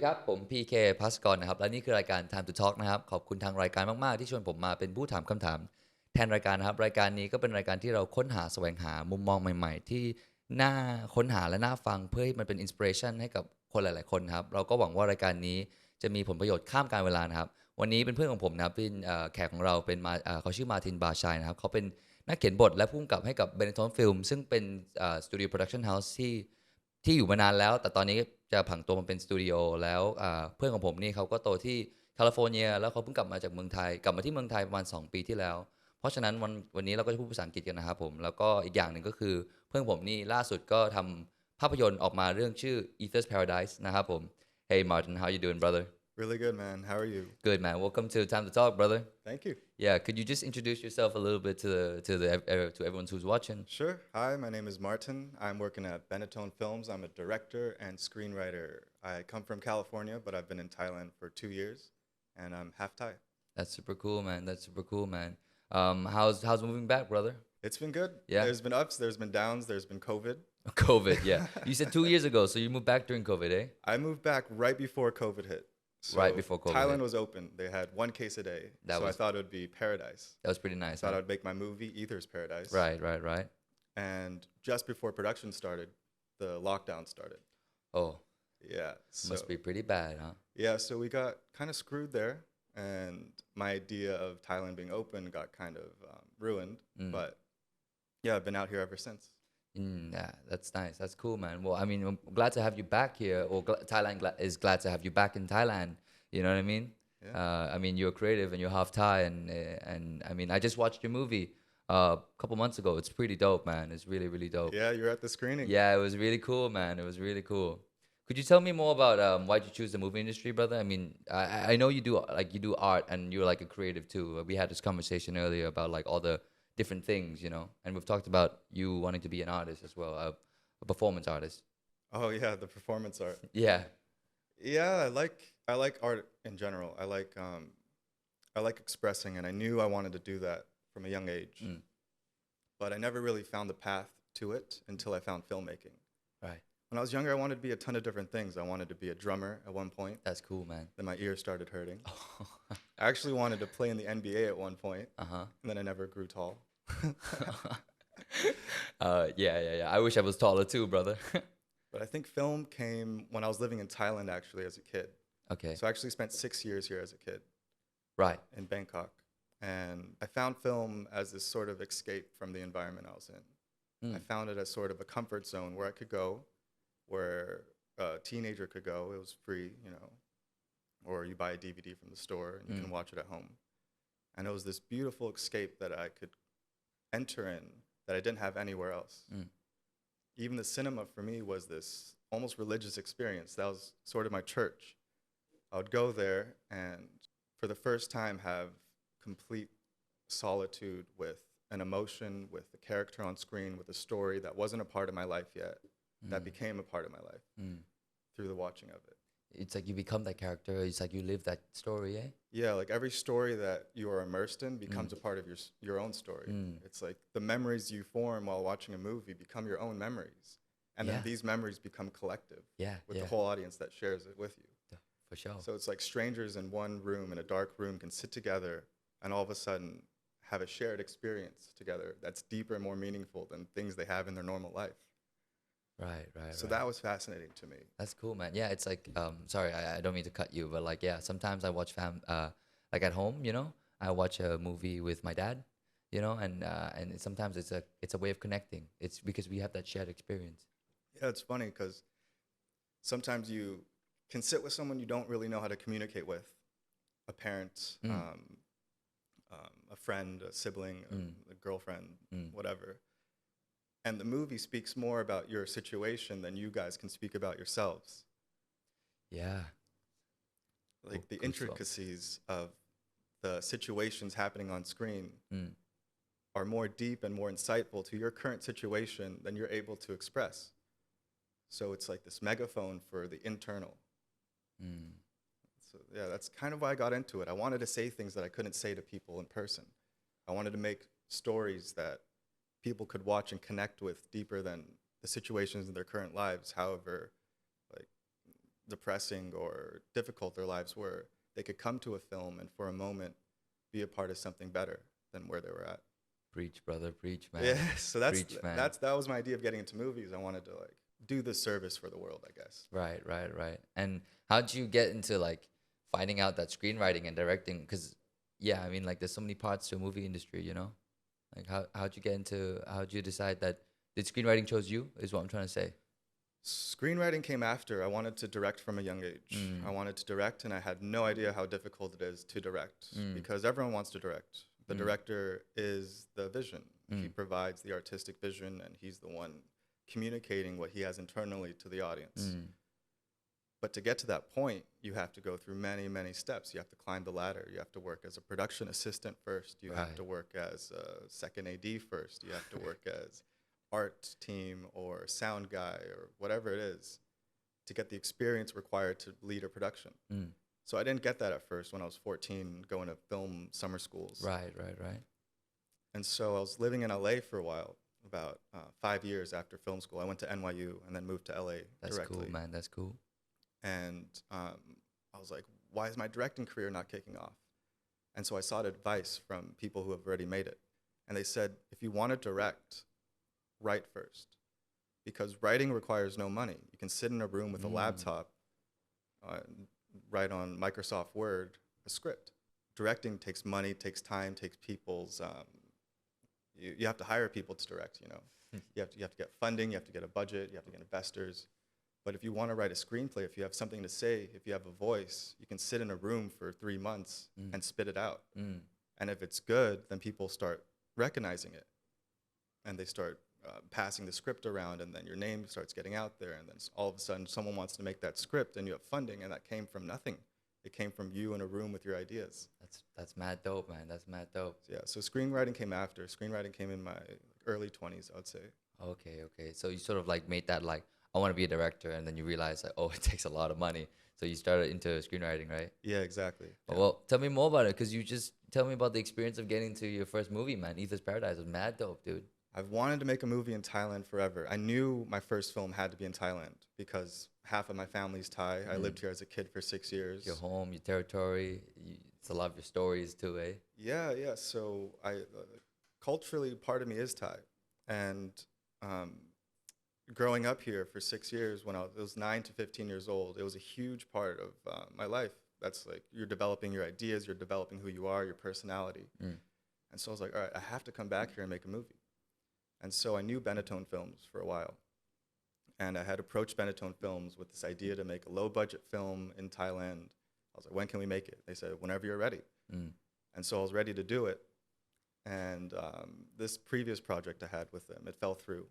ดีครับผม PK ภัสกรนะครับและนี่คือรายการ Time to Talk นะครับขอบคุณทางรายการมากๆที่ชวนผมมาเป็นผู้ถามคำถามแทนรายการนะครับรายการนี้ก็เป็นรายการที่เราค้นหาแสวงหามุมมองใหม่ๆที่น่าค้นหาและน่าฟังเพื่อให้มันเป็นอินสปิเรชันให้กับคนหลายๆคนครับเราก็หวังว่ารายการนี้จะมีผลประโยชน์ข้ามกาลเวลานะครับวันนี้เป็นเพื่อนของผมนะครับเป็นแขกของเราเป็นเขาชื่อมาร์ตินบาชัยนะครับเขาเป็นนักเขียนบทและผู้กำกับให้กับ Benetton Film ซึ่งเป็นสตูดิโอโปรดักชั่นเฮาส์ที่อยู่มานานแล้วแต่ตอนนี้จะผันตัวมาเป็นสตูดิโอแล้วเพื่อนของผมนี่เขาก็โตที่แคลิฟอร์เนียแล้วเขาเพิ่งกลับมาจากเมืองไทยกลับมาที่เมืองไทยประมาณ2 ปีที่แล้วเพราะฉะนั้นวันนี้เราก็จะพูดภาษาอังกฤษกันนะครับผมแล้วก็อีกอย่างหนึ่งก็คือเพื่อนผมนี่ล่าสุดก็ทำภาพยนตร์ออกมาเรื่องชื่อ Ether's Paradise นะครับผม Hey Martin how you doing brother Really good, man. How are you? Good man welcome to Time to Talk brother Thank you. Yeah could you just introduce yourself a little bit to everyone who's watching Sure. Hi, my name is Martin. I'm working at Benetton Films. I'm a director and screenwriter. I come from California, but I've been in Thailand for 2 years, and I'm half Thai. That's super cool man that's super cool man how's moving back brother It's been good. Yeah. There's been ups, there's been downs, there's been COVID. COVID yeah you said 2 years ago so you moved back during COVID eh I moved back right before COVID hit. So Right before COVID Thailand hit. was open. They had 1 case a day. That so I was- thought it would be paradise. That was pretty nice Thought huh? I would make my movie, Ether's Paradise. Right And just before production started, the lockdown started. oh Yeah. So must be pretty bad huh Yeah, so we got kind of screwed there, and my idea of Thailand being open got kind of ruined. But yeah, I've been out here ever since. Yeah, that's nice. That's cool, man. Well, I mean, I'm glad to have you back here, or Thailand is glad to have you back in Thailand. You know what I mean? Yeah. I mean, you're creative and you're half Thai, and I mean, I just watched your movie a couple months ago. It's pretty dope, man. It's really, really dope. Yeah, you're at the screening. Yeah, it was really cool, man. It was really cool. Could you tell me more about why'd you choose the movie industry, brother? I mean, I know you do art and you're like a creative too. We had this conversation earlier about like all the different things, you know, and we've talked about you wanting to be an artist as well, a performance artist. Oh yeah, the performance art. Yeah. Yeah, I like art in general. I like expressing, and I knew I wanted to do that from a young age. But I never really found the path to it until I found filmmaking. Right. When I was younger, I wanted to be a ton of different things. I wanted to be a drummer at one point. That's cool, man. Then my ears started hurting. I actually wanted to play in the NBA at one point. And then I never grew tall. Yeah. I wish I was taller too, brother. But I think film came when I was living in Thailand actually as a kid. Okay. So I actually spent 6 years here as a kid Right. in Bangkok. And I found film as this sort of escape from the environment I was in. I found it as sort of a comfort zone where I could go, where a teenager could go. It was free, you know, or you buy a DVD from the store and you can watch it at home. And it was this beautiful escape that I could enter in that I didn't have anywhere else. Even the cinema for me was this almost religious experience. That was sort of my church. I would go there and for the first time have complete solitude with an emotion, with the character on screen, with a story that wasn't a part of my life yet, that became a part of my life through the watching of it. It's like you become that character. It's like you live that story, eh? Yeah, like every story that you are immersed in becomes a part of your own story. It's like the memories you form while watching a movie become your own memories. And then these memories become collective with the whole audience that shares it with you. For sure. So it's like strangers in one room, in a dark room, can sit together and all of a sudden have a shared experience together that's deeper and more meaningful than things they have in their normal life. Right. So that was fascinating to me. That's cool, man. Yeah, it's like sorry, I don't mean to cut you, but like yeah, sometimes I watch like at home, you know, I watch a movie with my dad, you know, and sometimes it's a way of connecting. It's because we have that shared experience. Yeah, it's funny because sometimes you can sit with someone you don't really know how to communicate with, a parent, a friend, a sibling, a girlfriend, whatever. And the movie speaks more about your situation than you guys can speak about yourselves. Yeah. Like the intricacies of the situations happening on screen are more deep and more insightful to your current situation than you're able to express. So it's like this megaphone for the internal. So yeah, that's kind of why I got into it. I wanted to say things that I couldn't say to people in person. I wanted to make stories that people could watch and connect with deeper than the situations in their current lives, however like depressing or difficult their lives were, they could come to a film and for a moment be a part of something better than where they were at. Preach, brother, preach, man. Yeah, so Preach, man. that was my idea of getting into movies. I wanted to like do the service for the world, I guess. Right. And how did you get into like finding out that screenwriting and directing? Because yeah, I mean, like there's so many parts to a movie industry, you know. Like how'd you get into? How'd you decide that? Did screenwriting chose you? Is what I'm trying to say. Screenwriting came after. I wanted to direct from a young age. I wanted to direct, and I had no idea how difficult it is to direct because everyone wants to direct. The director is the vision. He provides the artistic vision, and he's the one communicating what he has internally to the audience. But to get to that point, you have to go through many, many steps. You have to climb the ladder. You have to work as a production assistant first. You have to work as a second AD first. You have to work as art team or sound guy or whatever it is to get the experience required to lead a production. So I didn't get that at first when I was 14 going to film summer schools. Right. And so I was living in LA for a while, about 5 years after film school. I went to NYU and then moved to LA That's directly. cool, man. That's cool. And I was like, why is my directing career not kicking off? And so I sought advice from people who have already made it. And they said, if you want to direct, write first. Because writing requires no money. You can sit in a room with a laptop, write on Microsoft Word a script. Directing takes money, takes time, takes people's... you have to hire people to direct, you know. You have to get funding, you have to get a budget, you have to get investors. But if you want to write a screenplay, if you have something to say, if you have a voice, you can sit in a room for 3 months and spit it out. And if it's good, then people start recognizing it. And they start passing the script around, and then your name starts getting out there. And then all of a sudden, someone wants to make that script, and you have funding, and that came from nothing. It came from you in a room with your ideas. That's mad dope, man. That's mad dope. Yeah, so screenwriting came after. Screenwriting came in my early 20s, I would say. Okay. So you sort of like made that like, I want to be a director, and then you realize like, oh, it takes a lot of money. So you started into screenwriting, right? Yeah, exactly. Yeah. Well, tell me more about it, because you just tell me about the experience of getting to your first movie, man. Ether's Paradise was mad dope, dude. I've wanted to make a movie in Thailand forever. I knew my first film had to be in Thailand because half of my family's Thai. I lived here as a kid for 6 years. Your home, your territory, it's a lot of your stories too, eh? Yeah. So culturally, part of me is Thai. And growing up here for 6 years, when I was 9 to 15 years old, it was a huge part of my life. That's like, you're developing your ideas, you're developing who you are, your personality. And so I was like, all right, I have to come back here and make a movie. And so I knew Benetton Films for a while. And I had approached Benetton Films with this idea to make a low-budget film in Thailand. I was like, when can we make it? They said, whenever you're ready. And so I was ready to do it. And this previous project I had with them, it fell through.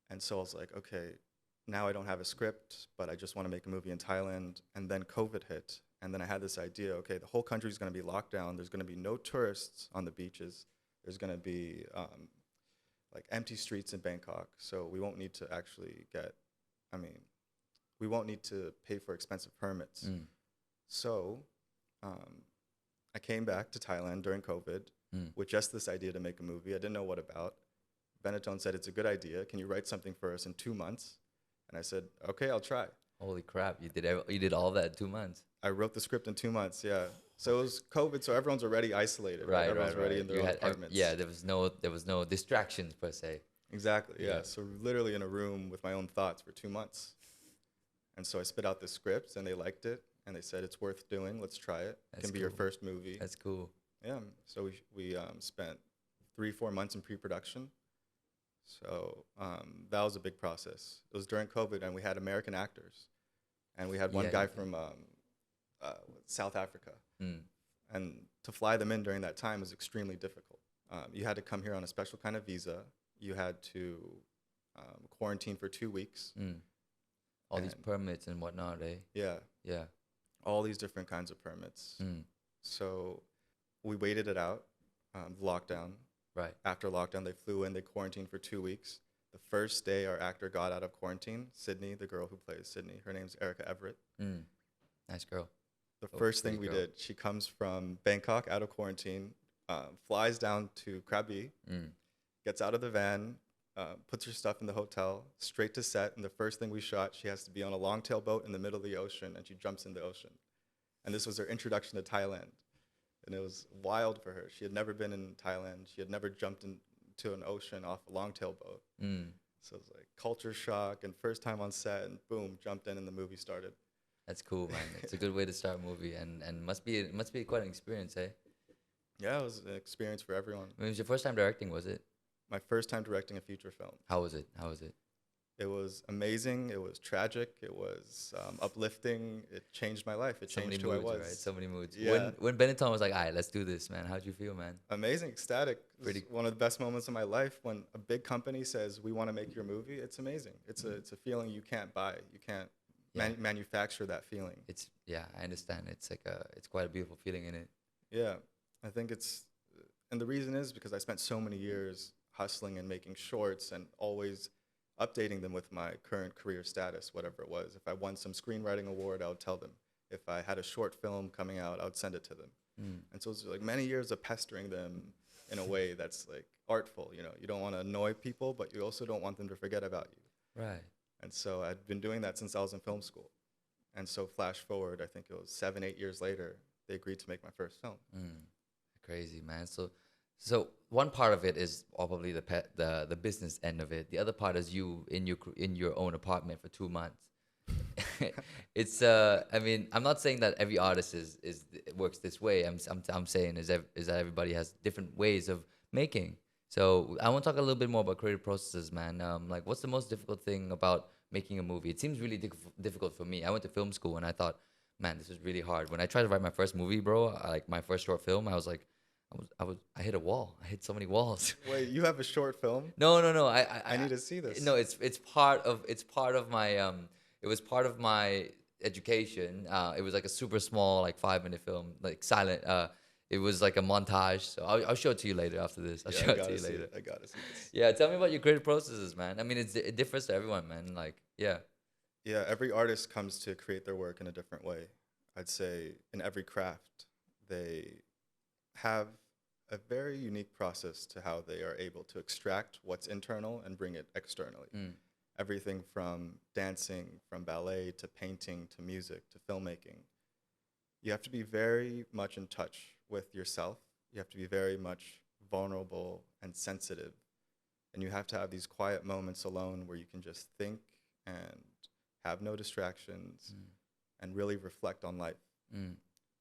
And so I was like, okay, now I don't have a script, but I just want to make a movie in Thailand. And then COVID hit. And then I had this idea, okay, the whole country's going to be locked down. There's going to be no tourists on the beaches. There's going to be like empty streets in Bangkok. So we won't need to actually we won't need to pay for expensive permits. So I came back to Thailand during COVID with just this idea to make a movie. I didn't know what about. Benetton said, it's a good idea. Can you write something for us in 2 months? And I said, okay, I'll try. Holy crap, you did all that in 2 months. I wrote the script in 2 months, yeah. So it was COVID, so everyone's already isolated. Right? Everyone's already in their own apartments. There was no distractions per se. Exactly, yeah. So literally in a room with my own thoughts for 2 months. And so I spit out the script, and they liked it, and they said, it's worth doing, let's try it. It can be your first movie. That's cool. Yeah, so we spent 3-4 months in pre-production. So that was a big process. It was during COVID, and we had American actors. And we had one guy from South Africa. And to fly them in during that time was extremely difficult. You had to come here on a special kind of visa. You had to quarantine for 2 weeks. All these permits and whatnot, eh? Yeah. All these different kinds of permits. So we waited it out, the lockdown. Right. After lockdown, they flew in, they quarantined for 2 weeks. The first day our actor got out of quarantine, Sydney, the girl who plays Sydney, her name's Erica Everett. Nice girl. The first thing we did, she comes from Bangkok out of quarantine, flies down to Krabi, gets out of the van, puts her stuff in the hotel, straight to set, and the first thing we shot, she has to be on a long-tail boat in the middle of the ocean, and she jumps in the ocean. And this was her introduction to Thailand. And it was wild for her. She had never been in Thailand. She had never jumped into an ocean off a long-tail boat. So it was like culture shock, and first time on set, and boom, jumped in, and the movie started. That's cool, man. It's a good way to start a movie, and must be quite an experience, eh? Yeah, it was an experience for everyone. When was your first time directing, was it? My first time directing a feature film. How was it? It was amazing. It was tragic. It was uplifting. It changed my life. It changed who I was. Right? So many moods. Yeah. When Benetton was like, all right, let's do this, man. How'd you feel, man? Amazing, ecstatic. It was one of the best moments of my life when a big company says, we want to make your movie. It's amazing. It's a feeling you can't buy. You can't manufacture that feeling. I understand. It's quite a beautiful feeling in it. Yeah, I think and the reason is because I spent so many years hustling and making shorts and always updating them with my current career status, whatever it was. If I won some screenwriting award, I would tell them. If I had a short film coming out, I would send it to them. And so it's like many years of pestering them in a way that's like artful. You don't want to annoy people, but you also don't want them to forget about you. Right. And so I'd been doing that since I was in film school. And so flash forward, I think it was 7-8 years later, they agreed to make my first film. Crazy, man. So one part of it is probably the business end of it. The other part is you in your own apartment for 2 months. It's I mean, I'm not saying that every artist works this way. I'm saying is that everybody has different ways of making. So I want to talk a little bit more about creative processes, man. Like, what's the most difficult thing about making a movie? It seems really difficult for me. I went to film school and I thought, man, this is really hard. When I tried to write my first movie, bro, like my first short film, I was like, I hit a wall. I hit so many walls. Wait, you have a short film? No. I need to see this. No, it's part of my it was part of my education. It was like a super small, like 5-minute film, like silent. It was like a montage. So I'll show it to you later after this. I'll show it to you later. I gotta see this. Yeah, tell me about your creative processes, man. I mean, it differs to everyone, man. Like, yeah. Yeah, every artist comes to create their work in a different way. I'd say in every craft, they have a very unique process to how they are able to extract what's internal and bring it externally. Everything from dancing, from ballet, to painting, to music, to filmmaking. You have to be very much in touch with yourself. You have to be very much vulnerable and sensitive. And you have to have these quiet moments alone where you can just think and have no distractions and really reflect on life.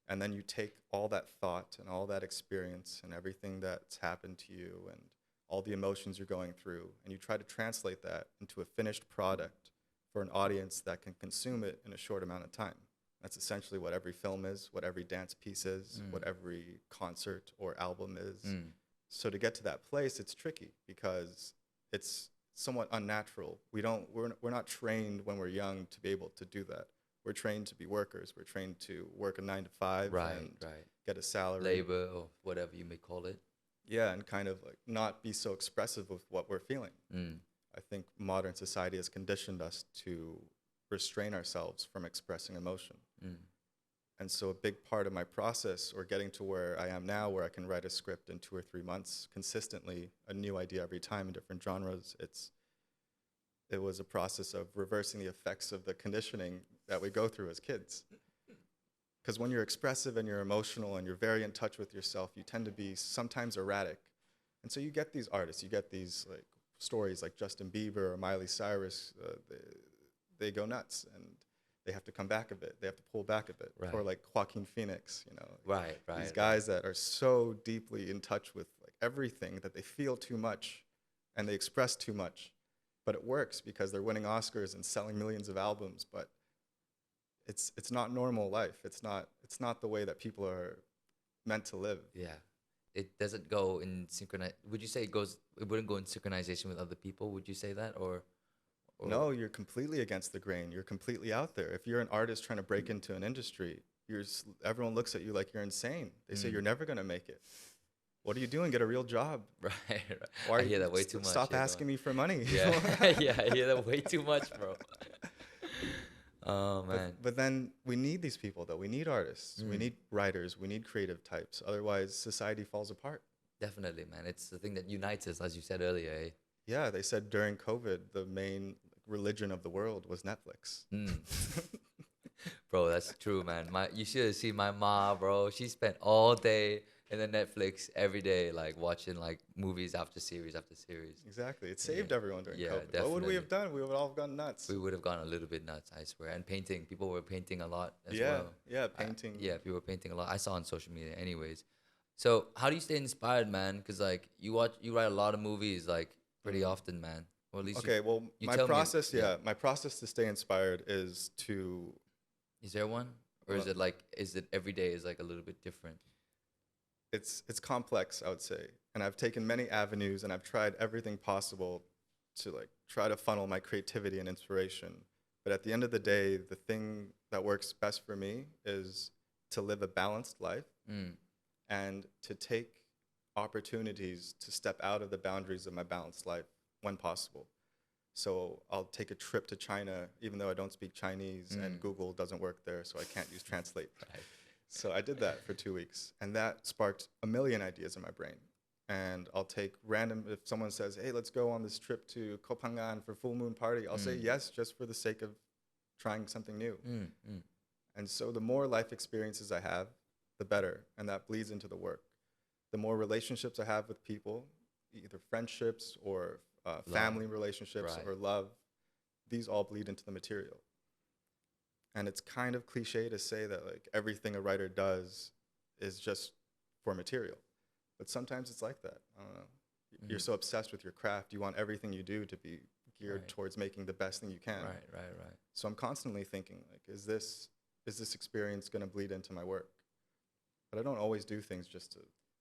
And then you take all that thought and all that experience and everything that's happened to you and all the emotions you're going through, and you try to translate that into a finished product for an audience that can consume it in a short amount of time. That's essentially what every film is, what every dance piece is, what every concert or album is. So to get to that place, it's tricky because it's somewhat unnatural. We're not trained when we're young to be able to do that. We're trained to be workers. We're trained to work a 9 to 5 and get a salary. Labor or whatever you may call it. Yeah, and kind of like not be so expressive with what we're feeling. I think modern society has conditioned us to restrain ourselves from expressing emotion. And so a big part of my process, or getting to where I am now, where I can write a script in 2 or 3 months consistently, a new idea every time in different genres, it was a process of reversing the effects of the conditioning that we go through as kids. Because when you're expressive and you're emotional and you're very in touch with yourself, you tend to be sometimes erratic. And so you get these artists, you get these like stories like Justin Bieber or Miley Cyrus, they go nuts and they have to come back a bit. They have to pull back a bit. Or like Joaquin Phoenix, These guys that are so deeply in touch with like everything that they feel too much and they express too much. But it works because they're winning Oscars and selling millions of albums, but it's not normal life. It's not the way that people are meant to live. Yeah. It doesn't go in would you say it wouldn't go in synchronization with other people? Would you say that or? No, you're completely against the grain. You're completely out there. If you're an artist trying to break into an industry, everyone looks at you like you're insane. They say you're never going to make it. What are you doing? Get a real job. Right. I hear that way too much. Stop asking me for money. Yeah. Yeah, I hear that way too much, bro. Oh, man. But then we need these people, though. We need artists. We need writers. We need creative types. Otherwise, society falls apart. Definitely, man. It's the thing that unites us, as you said earlier. Eh? Yeah, they said during COVID, the main religion of the world was Netflix. Bro, that's true, man. You should have seen my mom, bro. She spent all day in the Netflix every day, like watching like movies after series after series. Exactly. It saved everyone during Yeah, COVID. What would we definitely. have done? We would all have gone nuts. We would have gone a little bit nuts, I swear. And painting, people were painting a lot as Yeah, well. yeah, painting. Yeah, people were painting a lot. I saw on social media, anyways. So how do you stay inspired, man? Because like you write a lot of movies, like pretty often, man. Or at least Okay, well, you my tell me. process, my process to stay inspired is to, Is there one, or is it like every day is like a little bit different? it's complex, I would say. And I've taken many avenues and I've tried everything possible to like try to funnel my creativity and inspiration. But at the end of the day, the thing that works best for me is to live a balanced life and to take opportunities to step out of the boundaries of my balanced life when possible. So I'll take a trip to China, even though I don't speak Chinese and Google doesn't work there, so I can't use Translate. Right. So I did that for 2 weeks, and that sparked a million ideas in my brain. And I'll take if someone says, hey, let's go on this trip to Koh Phangan for full moon party, I'll say yes, just for the sake of trying something new. And so the more life experiences I have, the better, and that bleeds into the work. The more relationships I have with people, either friendships or family relationships or love, these all bleed into the material. And it's kind of cliche to say that like everything a writer does is just for material. But sometimes it's like that. I don't know. You're so obsessed with your craft, you want everything you do to be geared towards making the best thing you can. Right. So I'm constantly thinking like, is this experience going to bleed into my work? But I don't always do things just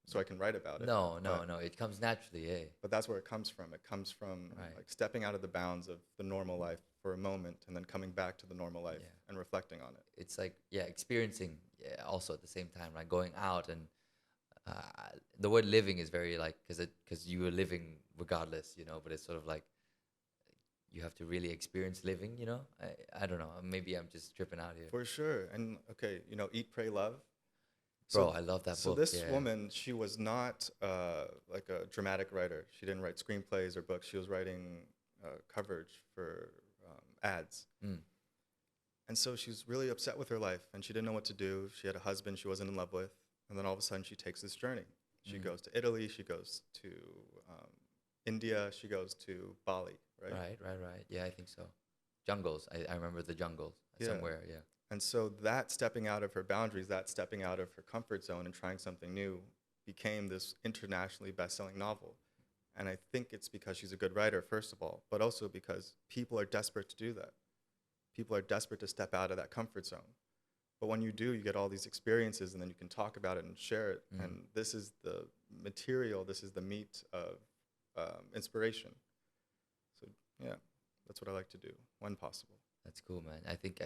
so I can write about it. No. It comes naturally, eh? But that's where it comes from. It comes from like stepping out of the bounds of the normal life for a moment and then coming back to the normal life and reflecting on it. It's like, experiencing also at the same time, like going out and the word living is very like, because you are living regardless, but it's sort of like you have to really experience living, I don't know. Maybe I'm just tripping out here. For sure. And okay, Eat, Pray, Love. Bro, I love that book. So this woman, she was not like a dramatic writer. She didn't write screenplays or books. She was writing coverage for ads. And so she was really upset with her life, and she didn't know what to do. She had a husband she wasn't in love with, and then all of a sudden she takes this journey. She goes to Italy. She goes to India. She goes to Bali, right? Right. Yeah, I think so. Jungles. I remember the jungles somewhere, yeah. And so that stepping out of her boundaries, that stepping out of her comfort zone and trying something new became this internationally best-selling novel. And I think it's because she's a good writer, first of all, but also because people are desperate to do that. People are desperate to step out of that comfort zone. But when you do, you get all these experiences, and then you can talk about it and share it. And this is the material, this is the meat of inspiration. So yeah, that's what I like to do when possible. That's cool, man. I think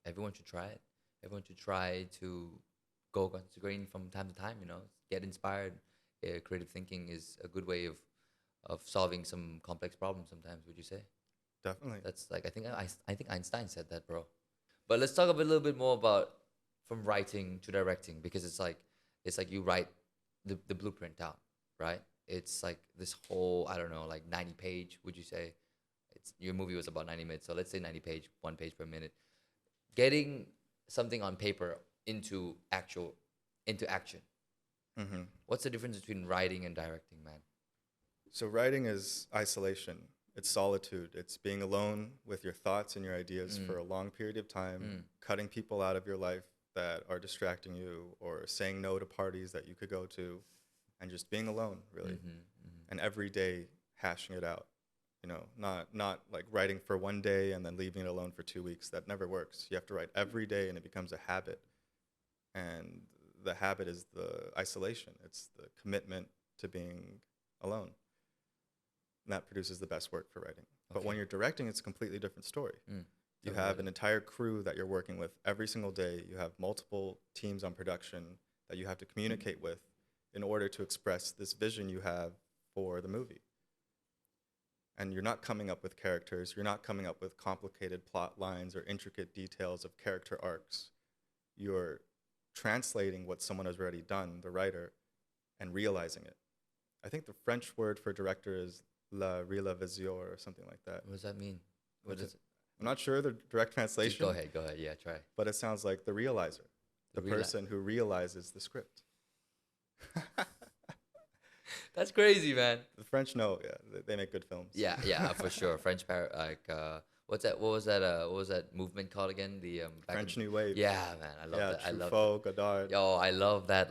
everyone should try it. Everyone should try to go on screen from time to time, get inspired. Creative thinking is a good way of solving some complex problems sometimes, would you say? Definitely. That's like, I think Einstein said that, bro. But let's talk a little bit more about from writing to directing, because it's like you write the blueprint out, right? It's like this whole, I don't know, like 90 page, would you say? Your movie was about 90 minutes, so let's say 90 page, 1 page per minute. Getting something on paper into action. What's the difference between writing and directing, man? So writing is isolation. It's solitude. It's being alone with your thoughts and your ideas for a long period of time, cutting people out of your life that are distracting you, or saying no to parties that you could go to, and just being alone, really. And every day hashing it out. Not like writing for 1 day and then leaving it alone for 2 weeks. That never works. You have to write every day, and it becomes a habit. And the habit is the isolation. It's the commitment to being alone. And that produces the best work for writing. But when you're directing, it's a completely different story. You have an entire crew that you're working with every single day. You have multiple teams on production that you have to communicate with in order to express this vision you have for the movie. And you're not coming up with characters. You're not coming up with complicated plot lines or intricate details of character arcs. You're translating what someone has already done, the writer, and realizing it. I think the French word for director is La Realization or something like that. What does that mean? What is it? I'm not sure the direct translation. Go ahead. Yeah, try. But it sounds like the realizer, the person who realizes the script. That's crazy, man. The French know, yeah, they make good films. Yeah, for sure. French what's that? What was that movement called again? The French New Wave. Yeah, man, I love that. Truffaut, Godard. Yo, I love that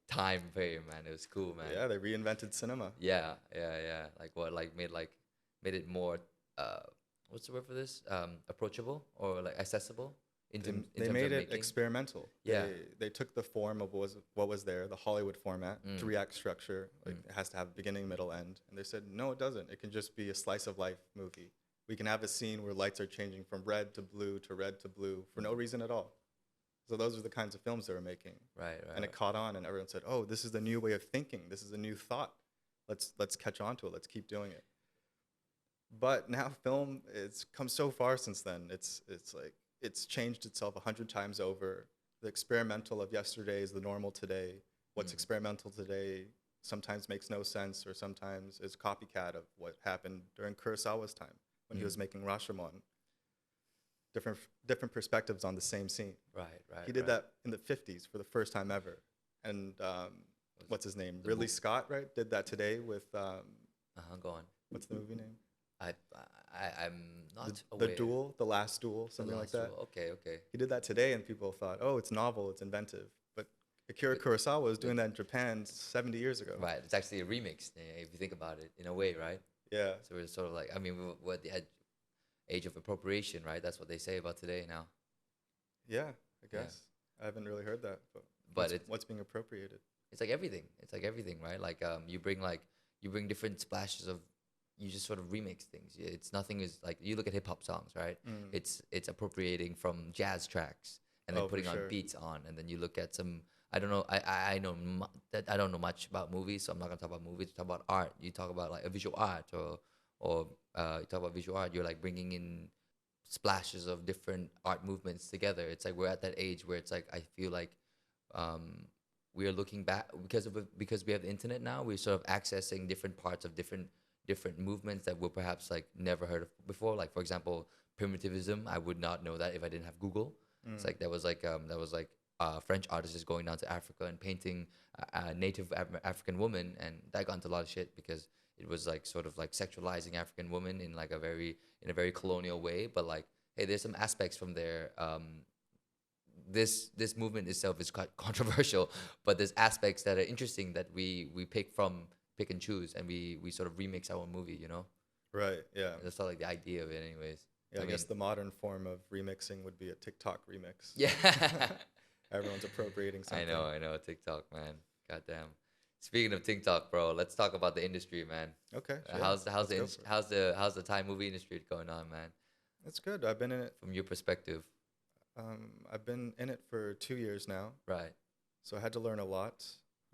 time frame, man. It was cool, man. Yeah, they reinvented cinema. Yeah. Like made it more what's the word for this? Approachable or like accessible. They made it experimental. Yeah. They took the form of what was there, the Hollywood format, to react structure. Like it has to have beginning, middle, end. And they said, no, it doesn't. It can just be a slice of life movie. We can have a scene where lights are changing from red to blue to red to blue for no reason at all. So those are the kinds of films they were making. Right. And it caught on, and everyone said, oh, this is the new way of thinking. This is a new thought. Let's catch on to it. Let's keep doing it. But now film, it's come so far since then. It's changed itself 100 times over. The experimental of yesterday is the normal today. What's experimental today sometimes makes no sense, or sometimes is copycat of what happened during Kurosawa's time when he was making Rashomon. Different perspectives on the same scene. Right. He did that in the 50s for the first time ever. And what's his name? Ridley Scott, right? Did that today with Go on. What's the movie name? I'm not aware. The Duel, The Last Duel, something like that. Okay. He did that today, and people thought, oh, it's novel, it's inventive. But Akira Kurosawa was doing that in Japan 70 years ago. Right. It's actually a remix, if you think about it, in a way, right? Yeah. So it's sort of like, I mean, we're at the age of appropriation, right? That's what they say about today now. Yeah, I guess. I haven't really heard that. But what's being appropriated? It's like everything. It's like everything, right? Like you bring different splashes of, you just sort of remix things. It's nothing is like, you look at hip hop songs, right? It's appropriating from jazz tracks and then putting on beats on, and then you look at some, I don't know, I don't know much about movies, so I'm not gonna talk about movies. Talk about art. You talk about like a visual art, or you talk about visual art. You're like bringing in splashes of different art movements together. It's like we're at that age where it's like I feel like we are looking back because we have the internet now. We're sort of accessing different parts of different movements that we're perhaps like never heard of before. Like for example, primitivism. I would not know that if I didn't have Google. It's like that was like French artists just going down to Africa and painting a native African woman, and that got into a lot of shit because it was like sort of like sexualizing African women in like a very colonial way. But like, hey, there's some aspects from there. This movement itself is quite controversial, but there's aspects that are interesting that we pick and choose, and we sort of remix our movie, you know? Right, yeah. That's sort of like the idea of it anyways. Yeah, I guess the modern form of remixing would be a TikTok remix. Yeah. Everyone's appropriating something. I know, TikTok, man. Goddamn. Speaking of TikTok, bro, let's talk about the industry, man. Okay, sure. How's the Thai movie industry going on, man? It's good. I've been in it. From your perspective. I've been in it for 2 years now. Right. So I had to learn a lot.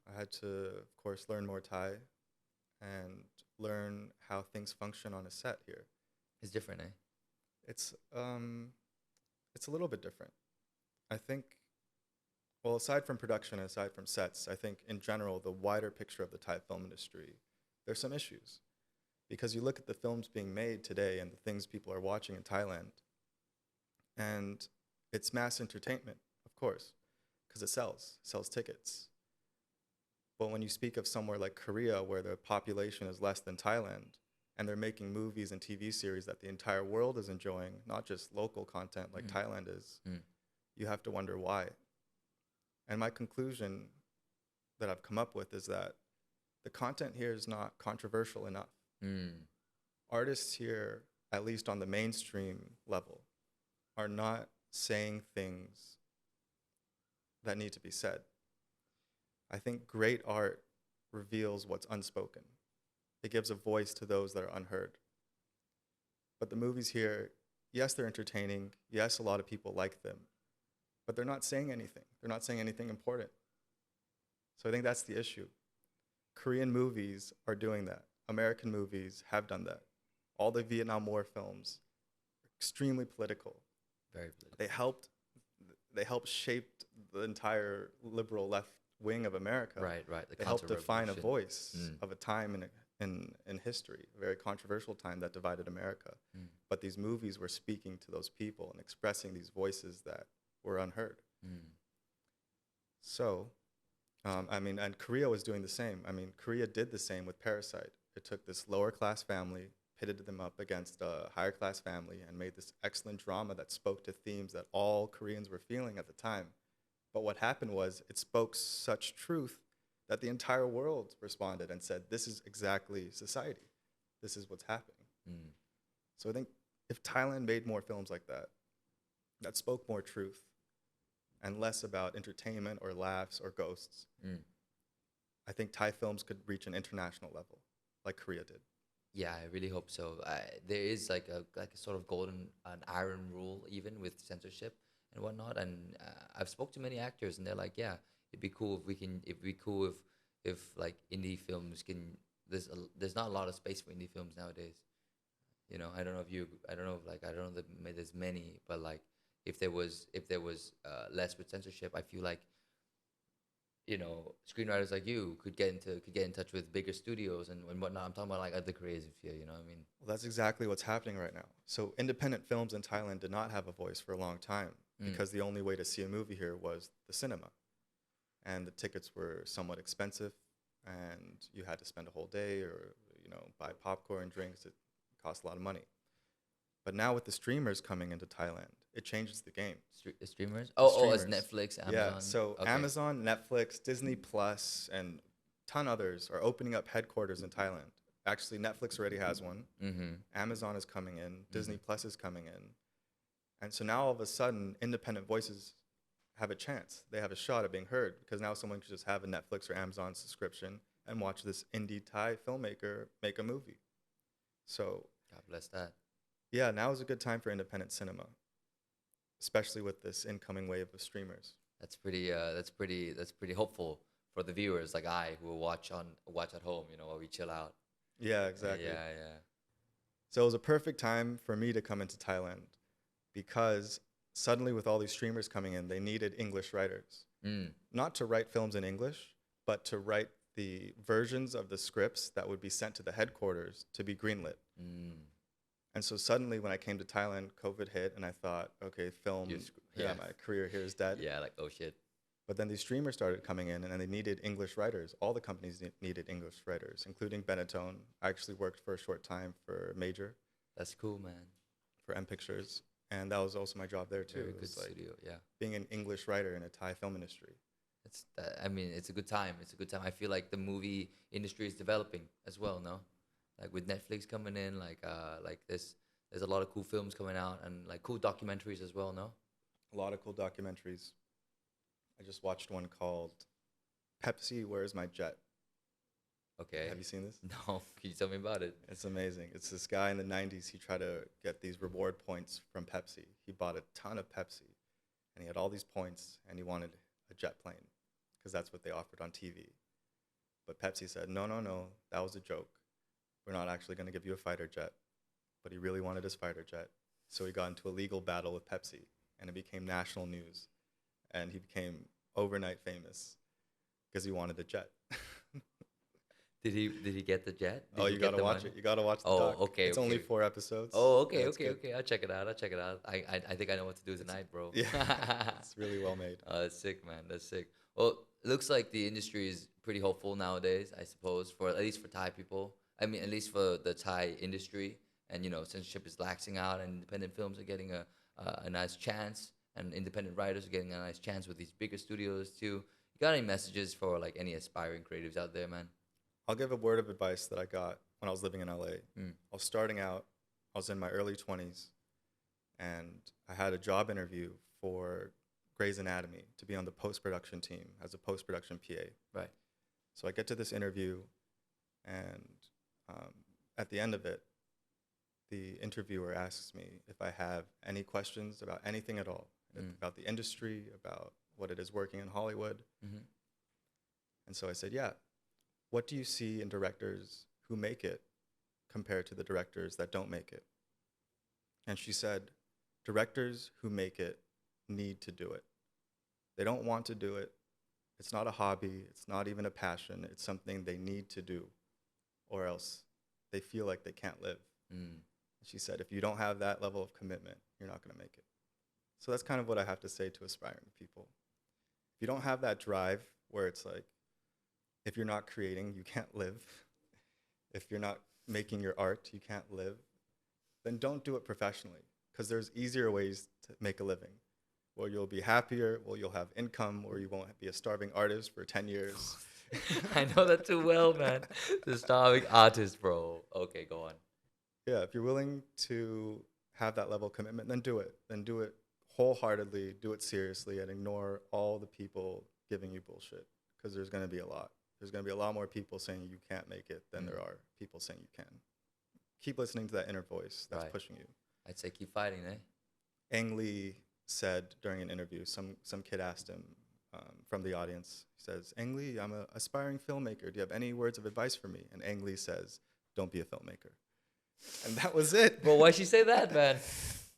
I had to, of course, learn more Thai and learn how things function on a set here. It's different, eh? It's a little bit different. I think, well, aside from production, aside from sets, I think in general, the wider picture of the Thai film industry, there's some issues. Because you look at the films being made today and the things people are watching in Thailand, and it's mass entertainment, of course, because it sells tickets. But when you speak of somewhere like Korea, where the population is less than Thailand, and they're making movies and TV series that the entire world is enjoying, not just local content like Thailand is, you have to wonder why. And my conclusion that I've come up with is that the content here is not controversial enough. Artists here, at least on the mainstream level, are not saying things that need to be said. I think great art reveals what's unspoken. It gives a voice to those that are unheard. But the movies here, yes, they're entertaining. Yes, a lot of people like them. But they're not saying anything. They're not saying anything important. So I think that's the issue. Korean movies are doing that. American movies have done that. All the Vietnam War films are extremely political. Very political. They helped shape the entire liberal left wing of America. Right. The They helped define a counter-revolution. voice of a time in history, a very controversial time that divided America. But these movies were speaking to those people and expressing these voices that were unheard. So, and Korea was doing the same. Korea did the same with Parasite. It took this lower class family, pitted them up against a higher class family, and made this excellent drama that spoke to themes that all Koreans were feeling at the time. But what happened was it spoke such truth that the entire world responded and said, this is exactly society. This is what's happening. So I think if Thailand made more films like that, that spoke more truth and less about entertainment or laughs or ghosts, I think Thai films could reach an international level like Korea did. Yeah, I really hope so. There is like a sort of an iron rule even with censorship and whatnot. And I've spoke to many actors, and they're like, yeah, it'd be cool if like indie films can. There's not a lot of space for indie films nowadays. I don't know if there's many, but like if there was less with censorship, I feel like screenwriters like you could get in touch with bigger studios and whatnot. I'm talking about like other creative field, you know what I mean? Well, that's exactly what's happening right now. So independent films in Thailand did not have a voice for a long time because the only way to see a movie here was the cinema. And the tickets were somewhat expensive, and you had to spend a whole day or, buy popcorn, drinks. It cost a lot of money. But now with the streamers coming into Thailand, it changes the game. Streamers? Streamers. It's Netflix, Amazon. Yeah, so okay. Amazon, Netflix, Disney Plus, and a ton others are opening up headquarters in Thailand. Actually, Netflix already has one. Amazon is coming in. Disney Plus is coming in. And so now all of a sudden, independent voices have a chance. They have a shot at being heard because now someone could just have a Netflix or Amazon subscription and watch this indie Thai filmmaker make a movie. So God bless that. Yeah, now is a good time for independent cinema, especially with this incoming wave of streamers. That's pretty hopeful for the viewers like I who will watch at home, while we chill out. Yeah, exactly. Yeah. So it was a perfect time for me to come into Thailand because suddenly with all these streamers coming in, they needed English writers. Not to write films in English, but to write the versions of the scripts that would be sent to the headquarters to be greenlit. And so suddenly when I came to Thailand, COVID hit, and I thought, okay, film, my career here is dead. Yeah, like, oh shit. But then these streamers started coming in, and they needed English writers. All the companies needed English writers, including Benetton. I actually worked for a short time for Major. That's cool, man. For M Pictures. And that was also my job there, too. Very good studio, yeah. Being an English writer in a Thai film industry. It's a good time. I feel like the movie industry is developing as well, no? Like with Netflix coming in, like there's a lot of cool films coming out and like cool documentaries as well, no? A lot of cool documentaries. I just watched one called Pepsi, Where's My Jet? Okay. Have you seen this? No. Can you tell me about it? It's amazing. It's this guy in the 90s. He tried to get these reward points from Pepsi. He bought a ton of Pepsi, and he had all these points, and he wanted a jet plane because that's what they offered on TV. But Pepsi said, no, that was a joke. We're not actually going to give you a fighter jet. But he really wanted his fighter jet. So he got into a legal battle with Pepsi, and it became national news. And he became overnight famous because he wanted the jet. Did he get the jet? You got to watch it. You got to watch the doc. Okay. It's only 4 episodes. Oh, okay. I'll check it out. I think I know what to do tonight, bro. Yeah, it's really well made. Oh, that's sick, man. That's sick. Well, it looks like the industry is pretty hopeful nowadays, I suppose, at least for Thai people. I mean, at least for the Thai industry. And, censorship is laxing out and independent films are getting a nice chance. And independent writers are getting a nice chance with these bigger studios, too. You got any messages for, like, any aspiring creatives out there, man? I'll give a word of advice that I got when I was living in LA. I was starting out. I was in my early 20s. And I had a job interview for Grey's Anatomy to be on the post-production team as a post-production PA. Right. So I get to this interview, and at the end of it, the interviewer asks me if I have any questions about anything at all, about the industry, about what it is working in Hollywood. And so I said, yeah. What do you see in directors who make it compared to the directors that don't make it? And she said, directors who make it need to do it. They don't want to do it. It's not a hobby. It's not even a passion. It's something they need to do, or else they feel like they can't live. She said, if you don't have that level of commitment, you're not going to make it. So that's kind of what I have to say to aspiring people. If you don't have that drive where it's like, if you're not creating, you can't live. If you're not making your art, you can't live. Then don't do it professionally, because there's easier ways to make a living. Where you'll be happier, where you'll have income, or you won't be a starving artist for 10 years. I know that too well, man. The starving artist, bro. Okay, go on. Yeah, if you're willing to have that level of commitment, then do it. Then do it wholeheartedly, do it seriously, and ignore all the people giving you bullshit, because there's going to be a lot. There's going to be a lot more people saying you can't make it than there are people saying you can. Keep listening to that inner voice that's pushing you. I'd say keep fighting, eh? Ang Lee said during an interview, some kid asked him from the audience, he says, Ang Lee, I'm an aspiring filmmaker. Do you have any words of advice for me? And Ang Lee says, don't be a filmmaker. And that was it. But why'd she say that, man?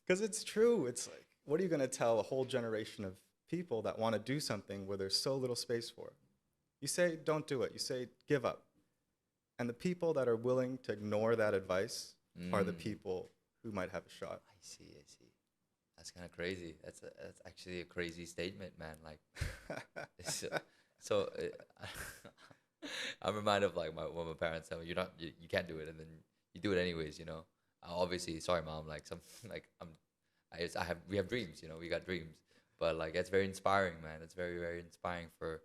Because it's true. It's like, what are you going to tell a whole generation of people that want to do something where there's so little space for it? You say, don't do it. You say, give up. And the people that are willing to ignore that advice are the people who might have a shot. I see. That's kind of crazy. That's actually a crazy statement, man. Like, I'm reminded of like when my parents tell me you can't do it, and then you do it anyways. You know, obviously, sorry, mom. Like we have dreams. You know, we got dreams, but like it's very inspiring, man. It's very, very inspiring for.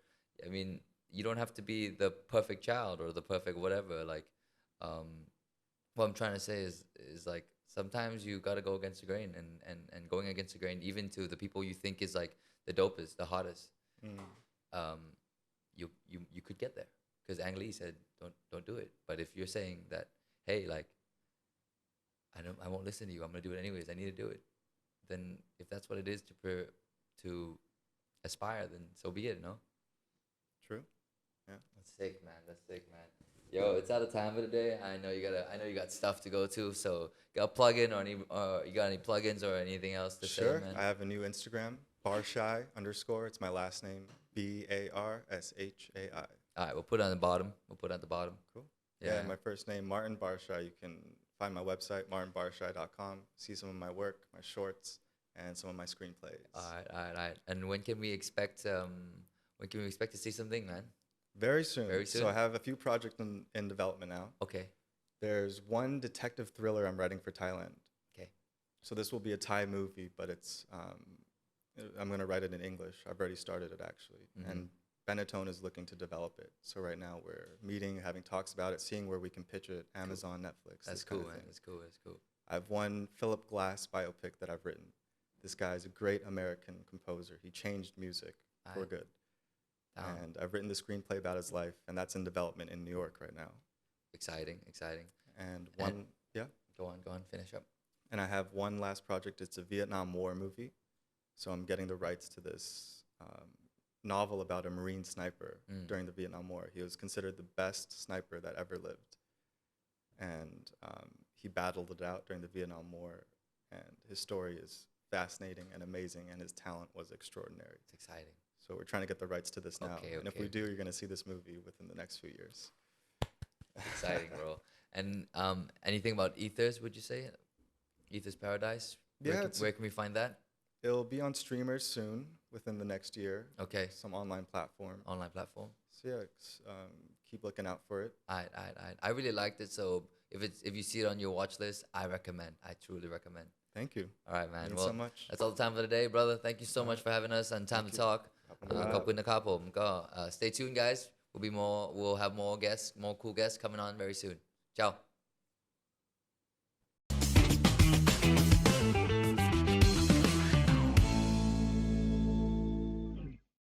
I mean, you don't have to be the perfect child or the perfect whatever. Like, what I'm trying to say is like sometimes you gotta go against the grain, and going against the grain, even to the people you think is like the dopest, the hottest. You could get there, because Ang Lee said don't do it. But if you're saying that, hey, like I won't listen to you, I'm gonna do it anyways, I need to do it, then if that's what it is to aspire, then so be it, no? True. Yeah. That's sick, man. Yo, it's out of time for today. I know you got stuff to go to, so got a plug-in or you got any plugins or anything else to say, man? I have a new Instagram, Barshai _ It's my last name, Barshai. All right, we'll put it on the bottom. Cool. Yeah. My first name, Martin Barshai. You can find my website, martinbarshai.com. See some of my work, my shorts, and some of my screenplays. All right. And when can we expect to see something, man? Very soon. So I have a few projects in development now. Okay. There's one detective thriller I'm writing for Thailand. Okay. So this will be a Thai movie, but it's I'm going to write it in English. I've already started it, actually. And Benetton is looking to develop it. So right now we're meeting, having talks about it, seeing where we can pitch it, Amazon, Netflix. That's cool, man. That's cool. I have one Philip Glass biopic that I've written. This guy's a great American composer. He changed music for good. And I've written the screenplay about his life, and that's in development in New York right now. Exciting. And Go on, finish up. And I have one last project. It's a Vietnam War movie. So I'm getting the rights to this novel about a Marine sniper during the Vietnam War. He was considered the best sniper that ever lived. And he battled it out during the Vietnam War. And his story is fascinating and amazing, and his talent was extraordinary. It's exciting. So we're trying to get the rights to this now. Okay. And if we do, you're going to see this movie within the next few years. Exciting, bro. And anything about Ethers, would you say? Ethers Paradise? Yeah. Where can we find that? It'll be on streamers soon, within the next year. Okay. Some online platform. So yeah, keep looking out for it. I really liked it. So if you see it on your watch list, I truly recommend. Thank you. All right, man. Thanks so much. That's all the time for today, brother. Thank you so much for having us on Time to Talk. ขอบคุณนะครับผมก็ stay tuned, guys. We'll have more guests, more cool guests coming on very soon. Ciao.